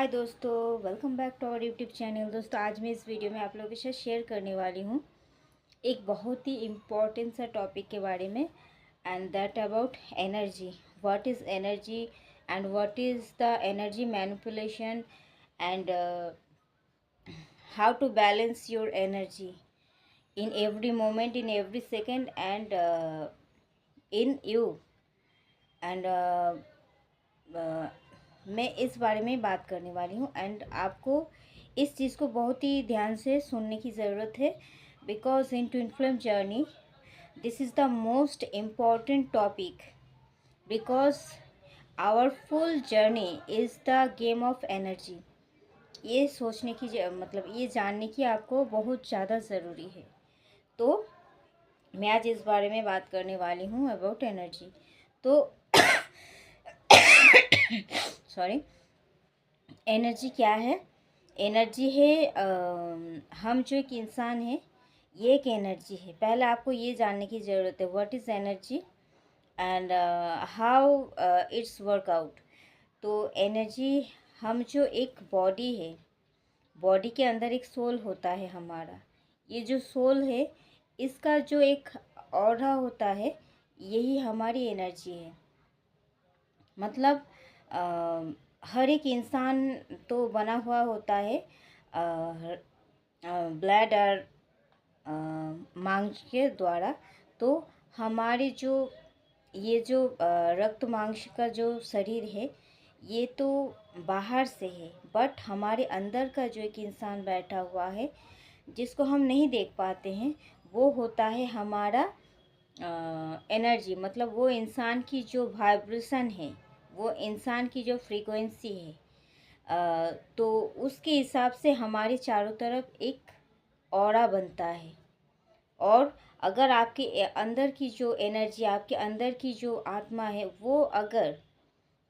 हाय दोस्तों, welcome back to our YouTube channel. दोस्तों, आज मैं इस वीडियो में आप लोगों के साथ शेयर करने वाली हूँ एक बहुत ही इम्पॉर्टेंट सा टॉपिक के बारे में, and that about energy. What is energy and what is the energy manipulation and how to balance your energy in every moment, in every second and in you. And मैं इस बारे में बात करने वाली हूँ, एंड आपको इस चीज़ को बहुत ही ध्यान से सुनने की ज़रूरत है, because in twin flame journey this is the most important topic, because our full journey is the game of energy. ये सोचने की मतलब ये जानने की आपको बहुत ज़्यादा ज़रूरी है। तो मैं आज इस बारे में बात करने वाली हूँ अबाउट एनर्जी। तो सॉरी, एनर्जी क्या है? एनर्जी है हम जो एक इंसान है, ये एक एनर्जी है। पहले आपको ये जानने की ज़रूरत है what is energy and how it's workout. तो एनर्जी, हम जो एक बॉडी है, बॉडी के अंदर एक सोल होता है हमारा। ये जो सोल है, इसका जो एक ऑरा होता है, यही हमारी एनर्जी है। मतलब हर एक इंसान तो बना हुआ होता है ब्लड और मांस के द्वारा। तो हमारे जो ये जो रक्त मांस का जो शरीर है, ये तो बाहर से है, बट हमारे अंदर का जो एक इंसान बैठा हुआ है, जिसको हम नहीं देख पाते हैं, वो होता है हमारा एनर्जी। मतलब वो इंसान की जो वाइब्रेशन है, वो इंसान की जो फ्रीक्वेंसी है, तो उसके हिसाब से हमारे चारों तरफ एक ऑरा बनता है। और अगर आपके अंदर की जो एनर्जी, आपके अंदर की जो आत्मा है, वो अगर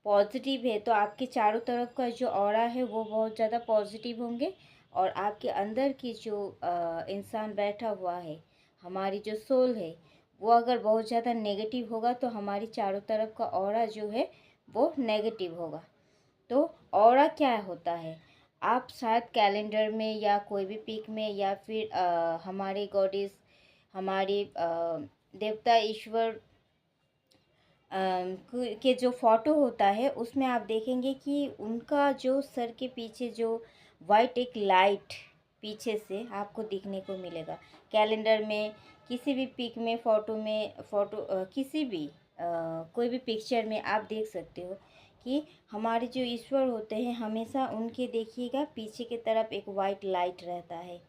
पॉजिटिव है, तो आपके चारों तरफ का जो ऑरा है वो बहुत ज़्यादा पॉजिटिव होंगे। और आपके अंदर की जो इंसान बैठा हुआ है, हमारी जो सोल है, वो अगर बहुत ज़्यादा नेगेटिव होगा, तो हमारी चारों तरफ का ऑरा जो है वो नेगेटिव होगा। तो ऑरा क्या होता है? आप शायद कैलेंडर में या कोई भी पिक में, या फिर हमारे गॉडेस, हमारे देवता ईश्वर के जो फोटो होता है, उसमें आप देखेंगे कि उनका जो सर के पीछे जो वाइट एक लाइट पीछे से आपको दिखने को मिलेगा। कैलेंडर में, किसी भी पिक में, फ़ोटो किसी भी कोई भी पिक्चर में आप देख सकते हो कि हमारे जो ईश्वर होते हैं, हमेशा उनके देखिएगा पीछे की तरफ एक वाइट लाइट रहता है।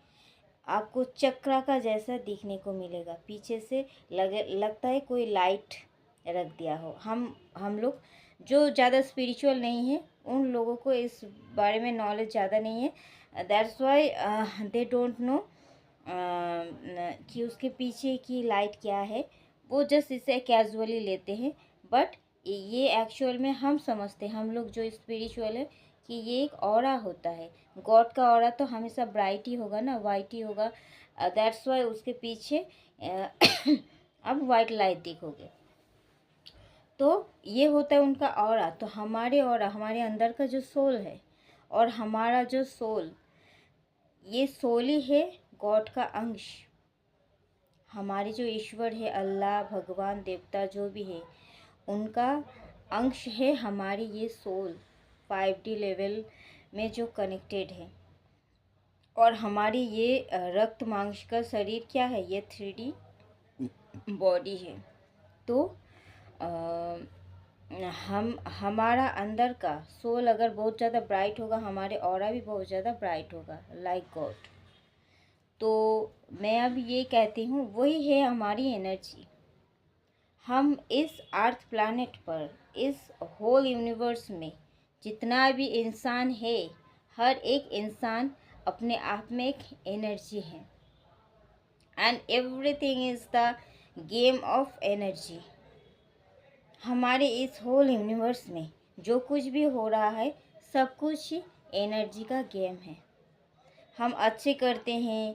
आपको चक्रा का जैसा दिखने को मिलेगा। पीछे से लगता है कोई लाइट रख दिया हो। हम लोग जो ज़्यादा स्पिरिचुअल नहीं है, उन लोगों को इस बारे में नॉलेज ज़्यादा नहीं है। That's why they don't know कि उसके पीछे की लाइट क्या है। वो जस्ट इसे कैजुअली लेते हैं, बट ये एक्चुअल में हम समझते हैं, हम लोग जो स्पिरिचुअल है, कि ये एक ऑरा होता है। गॉड का ऑरा तो हमेशा ब्राइट ही होगा ना, वाइट ही होगा। दैट्स वाई उसके पीछे अब वाइट लाइट दिखोगे। तो ये होता है उनका ऑरा। तो हमारे ऑरा, हमारे अंदर का जो सोल है, और हमारा जो सोल, ये सोल ही है गॉड का अंश। हमारे जो ईश्वर है, अल्लाह, भगवान, देवता जो भी है, उनका अंश है हमारी ये सोल, 5D लेवल में जो कनेक्टेड है। और हमारी ये रक्त मांस का शरीर क्या है? ये 3D बॉडी है। तो हमारा अंदर का सोल अगर बहुत ज़्यादा ब्राइट होगा, हमारे ऑरा भी बहुत ज़्यादा ब्राइट होगा, लाइक गॉड। तो मैं अब ये कहती हूँ, वही है हमारी एनर्जी। हम इस अर्थ प्लैनेट पर, इस होल यूनिवर्स में जितना भी इंसान है, हर एक इंसान अपने आप में एक एनर्जी है, and everything is the game of energy. हमारे इस होल यूनिवर्स में जो कुछ भी हो रहा है, सब कुछ ही एनर्जी का गेम है। हम अच्छे करते हैं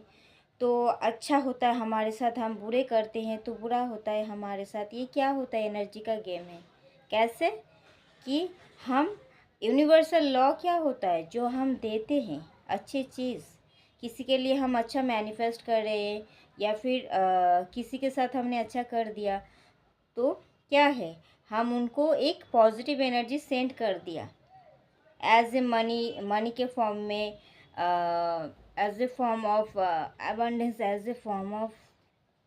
तो अच्छा होता है हमारे साथ, हम बुरे करते हैं तो बुरा होता है हमारे साथ। ये क्या होता है? एनर्जी का गेम है। कैसे? कि हम यूनिवर्सल लॉ क्या होता है? जो हम देते हैं अच्छी चीज़, किसी के लिए हम अच्छा मैनिफेस्ट कर रहे हैं या फिर किसी के साथ हमने अच्छा कर दिया, तो क्या है, हम उनको एक पॉजिटिव एनर्जी सेंड कर दिया एज ए मनी के फॉर्म में, as a form of abundance, as a form of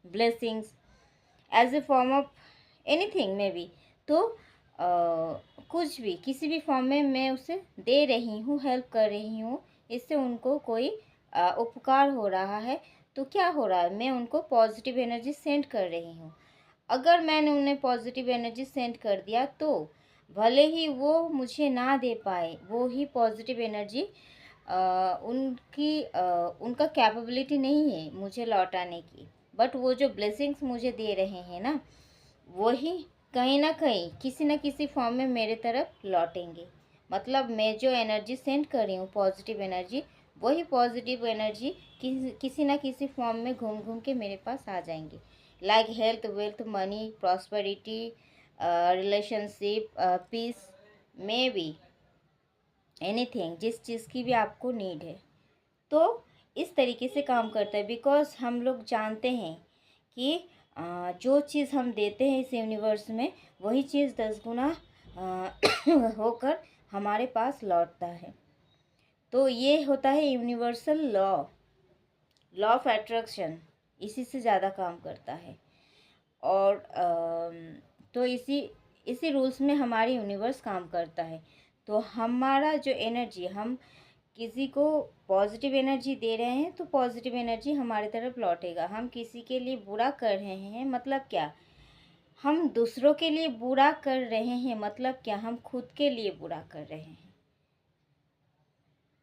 blessings, as a form of anything may be. तो कुछ भी किसी भी फॉर्म में मैं उसे दे रही हूँ, हेल्प कर रही हूँ, इससे उनको कोई उपकार हो रहा है। तो क्या हो रहा है, मैं उनको पॉजिटिव एनर्जी सेंड कर रही हूँ। अगर मैंने उन्हें पॉजिटिव एनर्जी सेंड कर दिया तो भले ही वो मुझे ना दे पाए, वो ही पॉजिटिव एनर्जी उनका कैपेबिलिटी नहीं है मुझे लौटाने की, बट वो जो ब्लेसिंग्स मुझे दे रहे हैं ना, वही कहीं ना कहीं किसी न किसी फॉर्म में मेरे तरफ लौटेंगे। मतलब मैं जो एनर्जी सेंड कर रही हूँ, पॉजिटिव एनर्जी, वही पॉजिटिव एनर्जी किसी न किसी फॉर्म में घूम घूम के मेरे पास आ जाएंगे। Like health, wealth, money, prosperity, relationship, peace, may be anything, जिस चीज़ की भी आपको नीड है। तो इस तरीके से काम करता है, बिकॉज हम लोग जानते हैं कि जो चीज़ हम देते हैं इस यूनिवर्स में, वही चीज़ 10 गुना होकर हमारे पास लौटता है। तो ये होता है universal law, law of attraction, इसी से ज़्यादा काम करता है। और तो इसी रूल्स में हमारी यूनिवर्स काम करता है। तो हमारा जो एनर्जी, हम किसी को पॉजिटिव एनर्जी दे रहे हैं तो पॉजिटिव एनर्जी हमारी तरफ लौटेगा। हम किसी के लिए बुरा कर रहे हैं, मतलब क्या, हम दूसरों के लिए बुरा कर रहे हैं, मतलब क्या, हम खुद के लिए बुरा कर रहे हैं।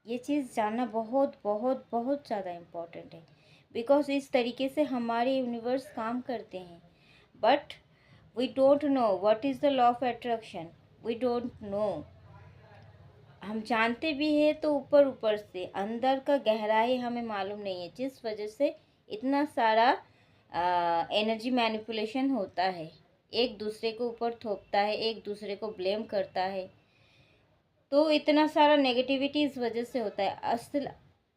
ये चीज़ जानना बहुत बहुत बहुत ज़्यादा इम्पोर्टेंट है, बिकॉज इस तरीके से हमारे यूनिवर्स काम करते हैं। But we don't know what is the law of attraction, we don't know. हम जानते भी हैं तो ऊपर ऊपर से, अंदर का गहराई हमें मालूम नहीं है, जिस वजह से इतना सारा एनर्जी मैनिपुलेशन होता है, एक दूसरे को ऊपर थोपता है, एक दूसरे को ब्लेम करता है। तो इतना सारा नेगेटिविटी इस वजह से होता है।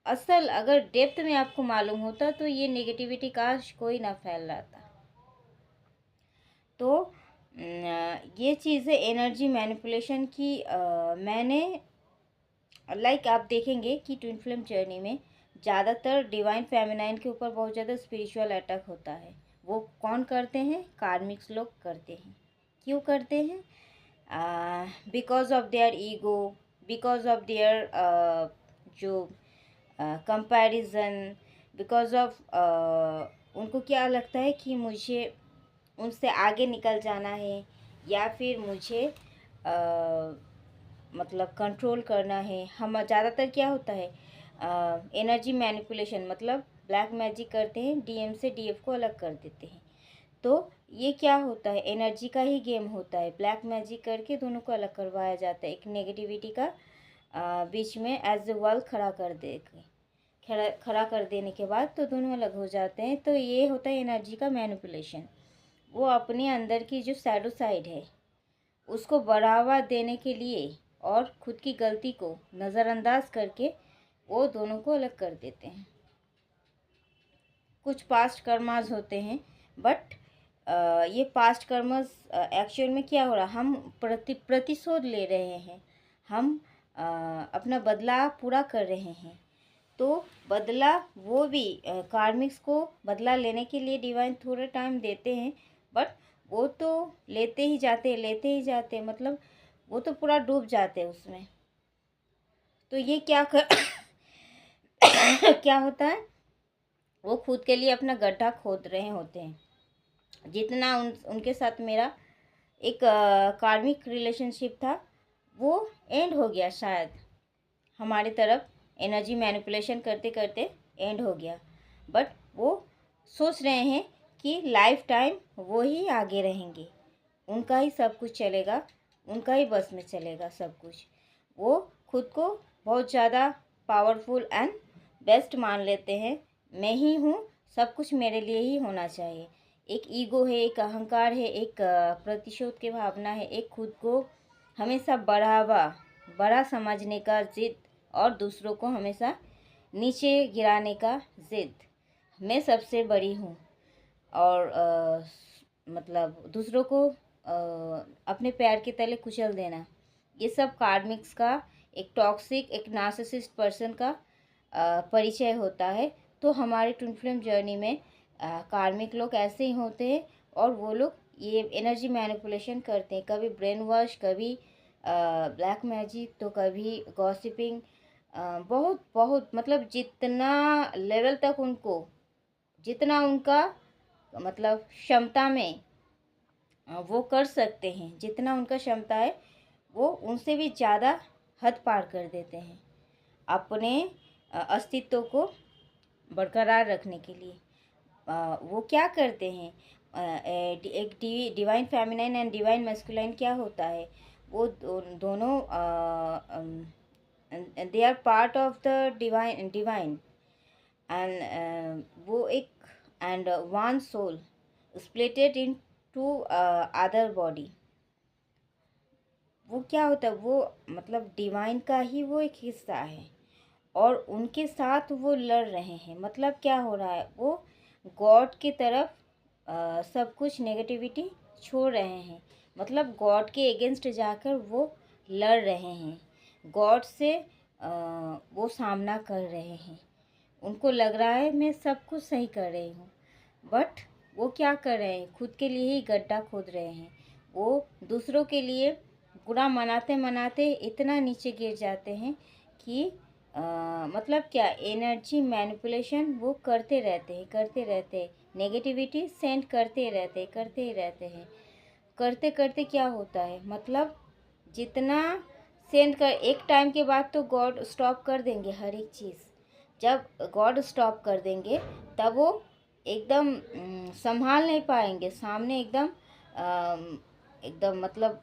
असल अगर डेप्थ में आपको मालूम होता तो ये नेगेटिविटी काश कोई ना फैल रहा था। तो ये चीज़ें एनर्जी मैनिपुलेशन की मैंने आप देखेंगे कि ट्विन फ्लेम जर्नी में ज़्यादातर डिवाइन फेमिनाइन के ऊपर बहुत ज़्यादा स्पिरिचुअल अटैक होता है। वो कौन करते हैं? कार्मिक्स लोग करते हैं। क्यों करते हैं? Because of their ego, because of their जो कंपैरिजन, बिकॉज ऑफ उनको क्या लगता है कि मुझे उनसे आगे निकल जाना है, या फिर मुझे मतलब कंट्रोल करना है। हम ज़्यादातर क्या होता है, एनर्जी मैनिपुलेशन मतलब ब्लैक मैजिक करते हैं, डीएम से डीएफ को अलग कर देते हैं। तो ये क्या होता है, एनर्जी का ही गेम होता है। ब्लैक मैजिक करके दोनों को अलग करवाया जाता है, एक नेगेटिविटी का बीच में एज ए वॉल खड़ा कर देने के बाद तो दोनों अलग हो जाते हैं। तो ये होता है एनर्जी का मैनिपुलेशन। वो अपने अंदर की जो शैडो साइड है उसको बढ़ावा देने के लिए और खुद की गलती को नज़रअंदाज करके वो दोनों को अलग कर देते हैं। कुछ पास्ट कर्मास होते हैं, बट ये पास्ट कर्मस एक्चुअल में क्या हो रहा, हम प्रतिशोध ले रहे हैं, हम अपना बदला पूरा कर रहे हैं। तो बदला, वो भी कार्मिक्स को बदला लेने के लिए डिवाइन थोड़ा टाइम देते हैं, बट वो तो लेते ही जाते, मतलब वो तो पूरा डूब जाते हैं उसमें। तो ये क्या क्या होता है, वो खुद के लिए अपना गड्ढा खोद रहे होते हैं। जितना उनके साथ मेरा एक कार्मिक रिलेशनशिप था वो एंड हो गया, शायद हमारी तरफ एनर्जी मैनिपुलेशन करते करते एंड हो गया, बट वो सोच रहे हैं कि लाइफ टाइम वो ही आगे रहेंगे, उनका ही सब कुछ चलेगा, उनका ही बस में चलेगा सब कुछ। वो खुद को बहुत ज़्यादा पावरफुल एंड बेस्ट मान लेते हैं, मैं ही हूँ, सब कुछ मेरे लिए ही होना चाहिए। एक ईगो है, एक अहंकार है, एक प्रतिशोध की भावना है, एक खुद को हमेशा बढ़ावा बड़ा समझने का ज़िद और दूसरों को हमेशा नीचे गिराने का ज़िद। मैं सबसे बड़ी हूँ और मतलब दूसरों को अपने पैर के तले कुचल देना, ये सब कार्मिक्स का एक टॉक्सिक, एक नार्सिसिस्ट पर्सन का परिचय होता है। तो हमारे ट्विन फ्लेम जर्नी में कार्मिक लोग ऐसे ही होते हैं और वो लोग ये एनर्जी मैनिपुलेशन करते हैं, कभी ब्रेन वॉश, कभी ब्लैक मैजिक, तो कभी गॉसिपिंग। बहुत बहुत मतलब जितना लेवल तक उनको, जितना उनका मतलब क्षमता में वो कर सकते हैं, जितना उनका क्षमता है वो उनसे भी ज़्यादा हद पार कर देते हैं अपने अस्तित्व को बरकरार रखने के लिए। वो क्या करते हैं, एक divine feminine and divine masculine क्या होता है, वो दोनों they are part of the divine and वो एक and one soul splitted in two other body. वो क्या होता है, वो मतलब डिवाइन का ही वो एक हिस्सा है और उनके साथ वो लड़ रहे हैं। मतलब क्या हो रहा है, वो गॉड की तरफ सब कुछ नेगेटिविटी छोड़ रहे हैं, मतलब गॉड के अगेंस्ट जाकर वो लड़ रहे हैं, गॉड से वो सामना कर रहे हैं। उनको लग रहा है मैं सब कुछ सही कर रही हूँ, बट वो क्या कर रहे हैं, खुद के लिए ही गड्ढा खोद रहे हैं। वो दूसरों के लिए बुरा मनाते मनाते इतना नीचे गिर जाते हैं कि मतलब क्या, एनर्जी मैनिपुलेशन वो करते रहते हैं, नेगेटिविटी सेंड करते ही रहते हैं। करते करते क्या होता है, मतलब जितना सेंड कर, एक टाइम के बाद तो गॉड स्टॉप कर देंगे हर एक चीज़। जब गॉड स्टॉप कर देंगे तब वो एकदम संभाल नहीं पाएंगे, सामने एकदम एकदम मतलब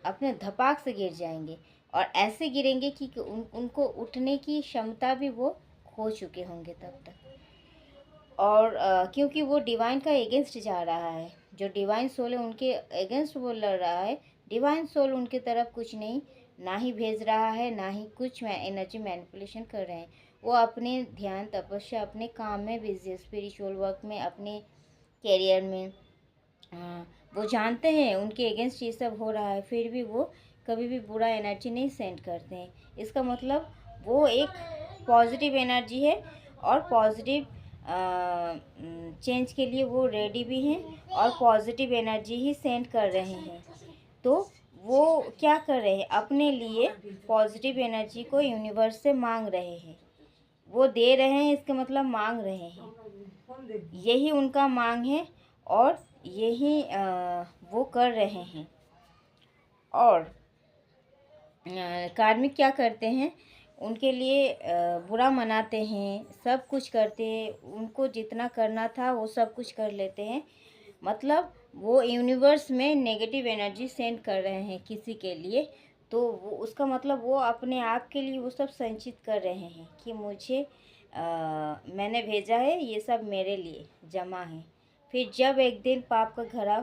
अपने धपाक से गिर जाएंगे और ऐसे गिरेंगे कि उनको उठने की क्षमता भी वो खो चुके होंगे तब तक। और क्योंकि वो डिवाइन का एगेंस्ट जा रहा है, जो डिवाइन सोल है उनके एगेंस्ट वो लड़ रहा है। डिवाइन सोल उनके तरफ कुछ नहीं, ना ही भेज रहा है, ना ही कुछ एनर्जी मैनिपुलेशन कर रहे हैं। वो अपने ध्यान, तपस्या, अपने काम में बिजी, स्पिरिचुअल वर्क में, अपने कैरियर में। वो जानते हैं उनके अगेंस्ट ये सब हो रहा है, फिर भी वो कभी भी बुरा एनर्जी नहीं सेंड करते हैं। इसका मतलब वो एक पॉजिटिव एनर्जी है और पॉजिटिव चेंज के लिए वो रेडी भी हैं और पॉजिटिव एनर्जी ही सेंड कर रहे हैं। तो वो क्या कर रहे हैं, अपने लिए पॉजिटिव एनर्जी को यूनिवर्स से मांग रहे हैं। वो दे रहे हैं, इसका मतलब मांग रहे हैं, यही उनका मांग है और यही वो कर रहे हैं। और कार्मिक क्या करते हैं, उनके लिए बुरा मनाते हैं, सब कुछ करते हैं, उनको जितना करना था वो सब कुछ कर लेते हैं। मतलब वो यूनिवर्स में नेगेटिव एनर्जी सेंड कर रहे हैं किसी के लिए, तो वो उसका मतलब वो अपने आप के लिए वो सब संचित कर रहे हैं कि मुझे मैंने भेजा है, ये सब मेरे लिए जमा है। फिर जब एक दिन पाप का घड़ा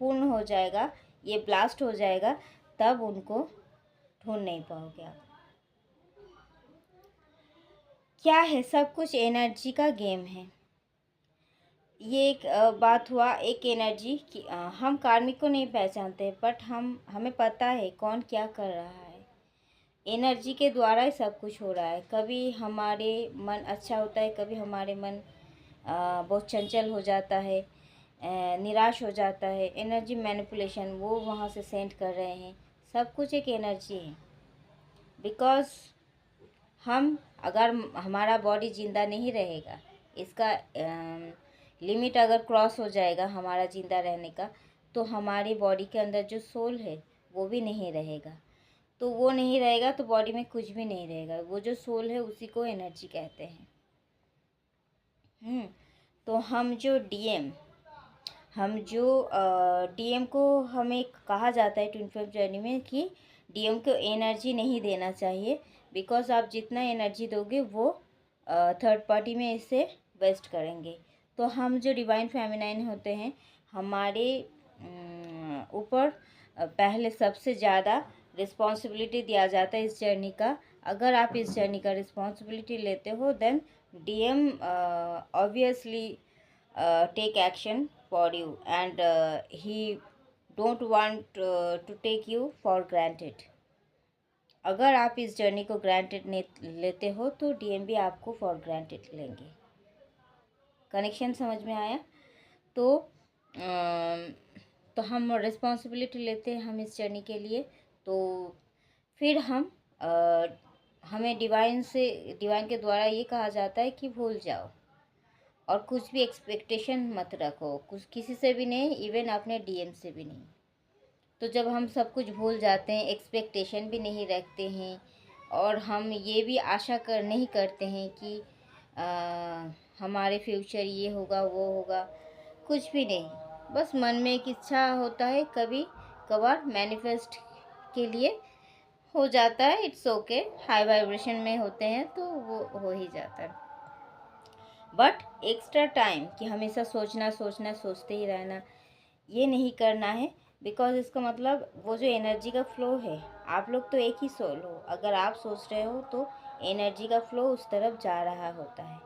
पूर्ण हो जाएगा, ये ब्लास्ट हो जाएगा, तब उनको ढूंढ नहीं पाओगे आप। क्या है, सब कुछ एनर्जी का गेम है। ये एक बात हुआ, एक एनर्जी कि हम कार्मिक को नहीं पहचानते, बट हमें पता है कौन क्या कर रहा है। एनर्जी के द्वारा ही सब कुछ हो रहा है। कभी हमारे मन अच्छा होता है, कभी हमारे मन बहुत चंचल हो जाता है, निराश हो जाता है। एनर्जी मैनिपुलेशन वो वहाँ से सेंड कर रहे हैं, सब कुछ एक एनर्जी है। बिकॉज हम, अगर हमारा बॉडी ज़िंदा नहीं रहेगा, इसका लिमिट अगर क्रॉस हो जाएगा हमारा ज़िंदा रहने का, तो हमारी बॉडी के अंदर जो सोल है वो भी नहीं रहेगा। तो वो नहीं रहेगा तो बॉडी में कुछ भी नहीं रहेगा। वो जो सोल है उसी को एनर्जी कहते हैं। तो हम जो डीएम को हमें कहा जाता है ट्विन फ्लेम जर्नी में कि डीएम को एनर्जी नहीं देना चाहिए, बिकॉज आप जितना एनर्जी दोगे वो थर्ड पार्टी में इसे वेस्ट करेंगे। तो हम जो डिवाइन फेमिनाइन होते हैं, हमारे ऊपर पहले सबसे ज़्यादा रिस्पॉन्सिबिलिटी दिया जाता है इस जर्नी का। अगर आप इस जर्नी का रिस्पॉन्सिबिलिटी लेते हो then DM obviously take action for you and he don't want to take you for granted। अगर आप इस जर्नी को ग्रांटेड लेते हो तो डीएम भी आपको फॉर ग्रांटेड लेंगे। कनेक्शन समझ में आया? तो हम रिस्पॉन्सिबिलिटी लेते हैं हम इस जर्नी के लिए, तो फिर हमें डिवाइन के द्वारा ये कहा जाता है कि भूल जाओ और कुछ भी एक्सपेक्टेशन मत रखो, कुछ किसी से भी नहीं, इवन अपने डीएम से भी नहीं। तो जब हम सब कुछ भूल जाते हैं, एक्सपेक्टेशन भी नहीं रखते हैं और हम ये भी आशा नहीं करते हैं कि हमारे फ्यूचर ये होगा वो होगा, कुछ भी नहीं, बस मन में एक इच्छा होता है, कभी कभार मैनिफेस्ट के लिए हो जाता है, इट्स ओके, हाई वाइब्रेशन में होते हैं तो वो हो ही जाता है। बट एक्स्ट्रा टाइम कि हमेशा सोचते ही रहना, ये नहीं करना है। बिकॉज इसका मतलब वो जो एनर्जी का फ्लो है, आप लोग तो एक ही सोल हो, अगर आप सोच रहे हो तो एनर्जी का फ्लो उस तरफ जा रहा होता है।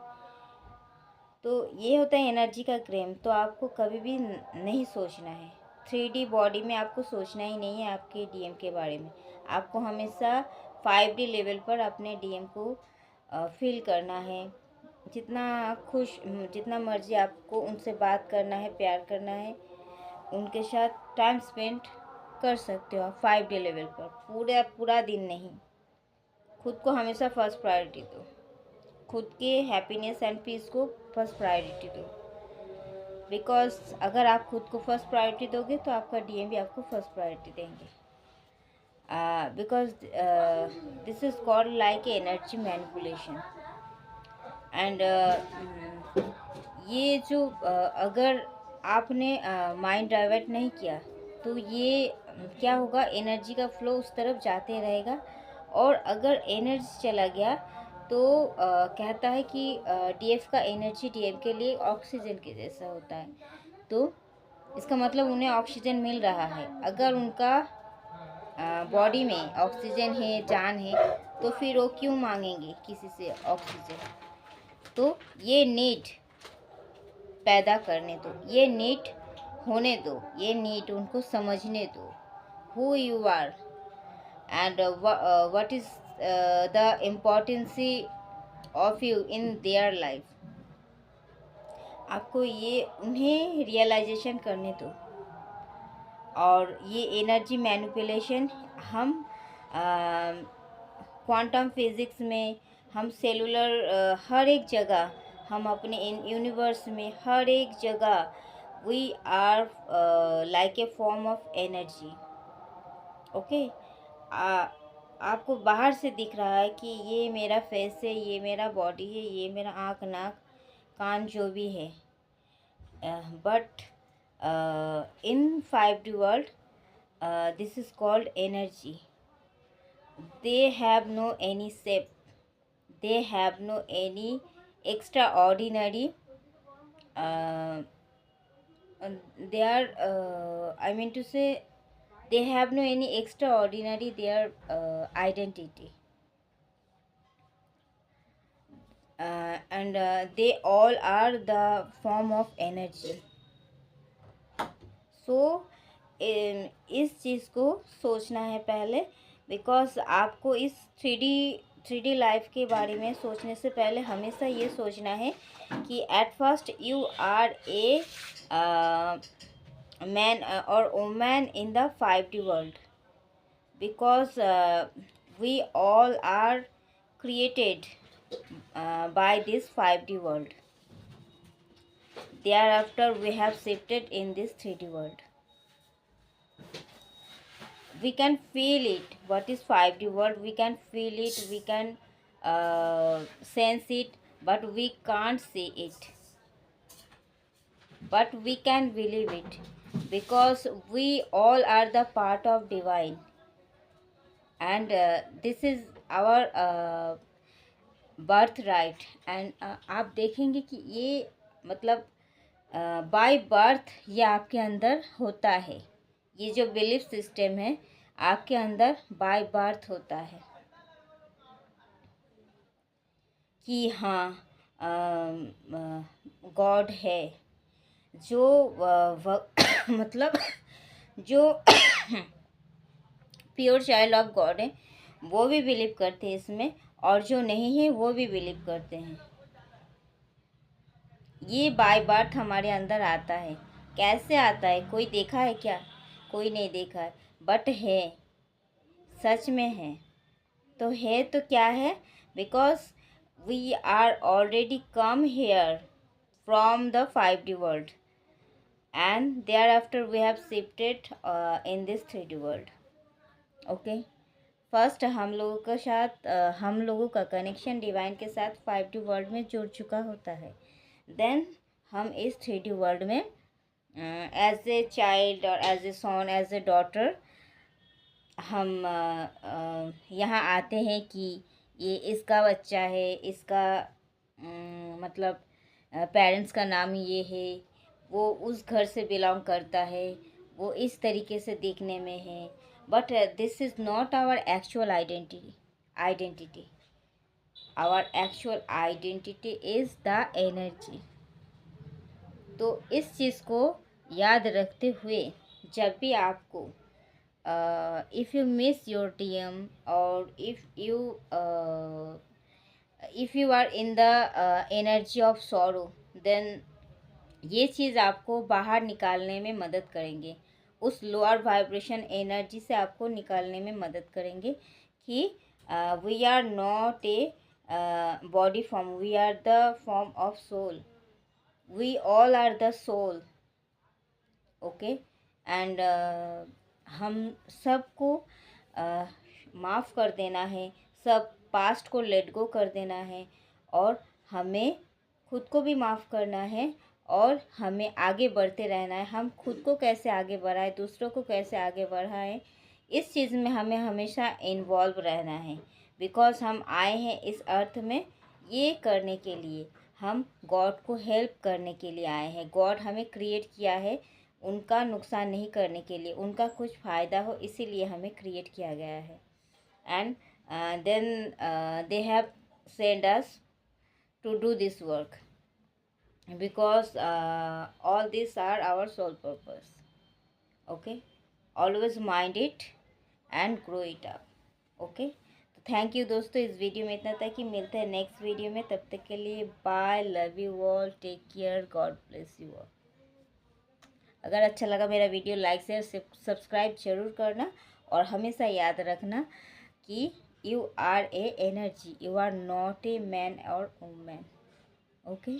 तो ये होता है एनर्जी का क्रेम। तो आपको कभी भी नहीं सोचना है 3D बॉडी में, आपको सोचना ही नहीं है आपके डीएम के बारे में। आपको हमेशा 5D लेवल पर अपने डीएम को फील करना है। जितना मर्जी आपको उनसे बात करना है, प्यार करना है, उनके साथ टाइम स्पेंड कर सकते हो आप 5D लेवल पर, पूरा दिन नहीं। खुद को हमेशा फर्स्ट प्रायोरिटी दो, खुद के हैप्पीनेस एंड पीस को फर्स्ट प्रायोरिटी दो। बिकॉज अगर आप खुद को फर्स्ट प्रायोरिटी दोगे तो आपका डीएम भी आपको फर्स्ट प्रायोरिटी देंगे। Because this is called like energy manipulation. And ये जो अगर आपने माइंड डाइवर्ट नहीं किया तो ये क्या होगा, एनर्जी का फ्लो उस तरफ जाते रहेगा। और अगर एनर्जी चला गया तो कहता है कि डीएफ का एनर्जी डीएम के लिए ऑक्सीजन के जैसा होता है। तो इसका मतलब उन्हें ऑक्सीजन मिल रहा है। अगर उनका बॉडी में ऑक्सीजन है, जान है, तो फिर वो क्यों मांगेंगे किसी से ऑक्सीजन? तो ये नीड पैदा करने दो, ये नीड होने दो, ये नीड उनको समझने दो, who you are and what is the importance of you in their life. आपको ये उन्हें रियलाइजेशन करने दो। और ये एनर्जी मैनिपुलेशन हम क्वांटम फिज़िक्स में, हम सेलुलर हर एक जगह, हम अपने इन यूनिवर्स में हर एक जगह we are like a form of energy. Okay, आपको बाहर से दिख रहा है कि ये मेरा फेस है, ये मेरा बॉडी है, ये मेरा आँख नाक कान जो भी है, but in 5D world this is called energy. They have no any shape, they have no any extraordinary they are I mean to say they have no any extraordinary their identity, and they all are the form of energy. सो इस चीज़ को सोचना है पहले। Because आपको इस three D life के बारे में सोचने से पहले हमेशा ये सोचना है कि at first you are a man और women in the 5D world. Because we all are created by this 5D world. Thereafter we have shifted in this 3D world. We can feel it. What is 5D world? We can feel it, we can sense it, but we can't see it. But we can believe it because we all are the part of divine. And this is our birthright. And आप देखेंगे कि ये मतलब by birth ये आपके अंदर होता है। ये जो बिलीफ सिस्टम है आपके अंदर बाय बर्थ होता है कि हाँ गॉड है, जो मतलब जो प्योर चाइल्ड ऑफ गॉड है वो भी बिलीव करते हैं इसमें, और जो नहीं है वो भी बिलीव करते हैं। ये बाय बर्थ हमारे अंदर आता है। कैसे आता है? कोई देखा है क्या? कोई नहीं देखा है, बट है, सच में है। तो है तो क्या है? Because we are already come here from the 5D world and there after we have shifted in this 3D world. Okay, first हम लोगों के साथ हम लोगों का कनेक्शन डिवाइन के साथ 5D वर्ल्ड में जुड़ चुका होता है। देन हम इस 3D वर्ल्ड में एज ए चाइल्ड और as a son, as a daughter हम यहाँ आते हैं कि ये इसका बच्चा है, इसका मतलब पेरेंट्स का नाम ये है, वो उस घर से बिलोंग करता है, वो इस तरीके से देखने में है। But this is not our actual identity. Our actual identity is the energy. तो इस चीज़ को याद रखते हुए जब भी आपको if you miss your DM, or if you are in the energy of sorrow, then ये चीज़ आपको बाहर निकालने में मदद करेंगे, उस लोअर वाइब्रेशन एनर्जी से आपको निकालने में मदद करेंगे कि we are not a body form, we are the form of soul, we all are the soul. Okay, and हम सबको माफ़ कर देना है, सब पास्ट को लेट गो कर देना है, और हमें खुद को भी माफ़ करना है, और हमें आगे बढ़ते रहना है। हम खुद को कैसे आगे बढ़ाएं, दूसरों को कैसे आगे बढ़ाएं, इस चीज़ में हमें हमेशा इन्वॉल्व रहना है। बिकॉज हम आए हैं इस अर्थ में ये करने के लिए, हम गॉड को हेल्प करने के लिए आए हैं। गॉड हमें क्रिएट किया है उनका नुकसान नहीं करने के लिए, उनका कुछ फ़ायदा हो इसीलिए हमें क्रिएट किया गया है। And then they have send us to do this work, because all this are our soul purpose. Okay, always mind it and grow it up. Okay, तो थैंक यू दोस्तों, इस वीडियो में इतना तक ही। मिलते हैं नेक्स्ट वीडियो में, तब तक के लिए bye, love you all, take care, God bless you all. अगर अच्छा लगा मेरा वीडियो, लाइक शेयर सब्सक्राइब जरूर करना, और हमेशा याद रखना कि you are a energy, you are not a man और women. Okay,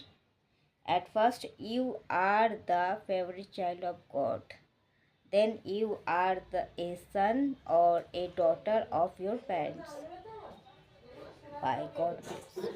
at first you are the favourite child of God, then you are the a son और a daughter of your parents. Bye, God bless.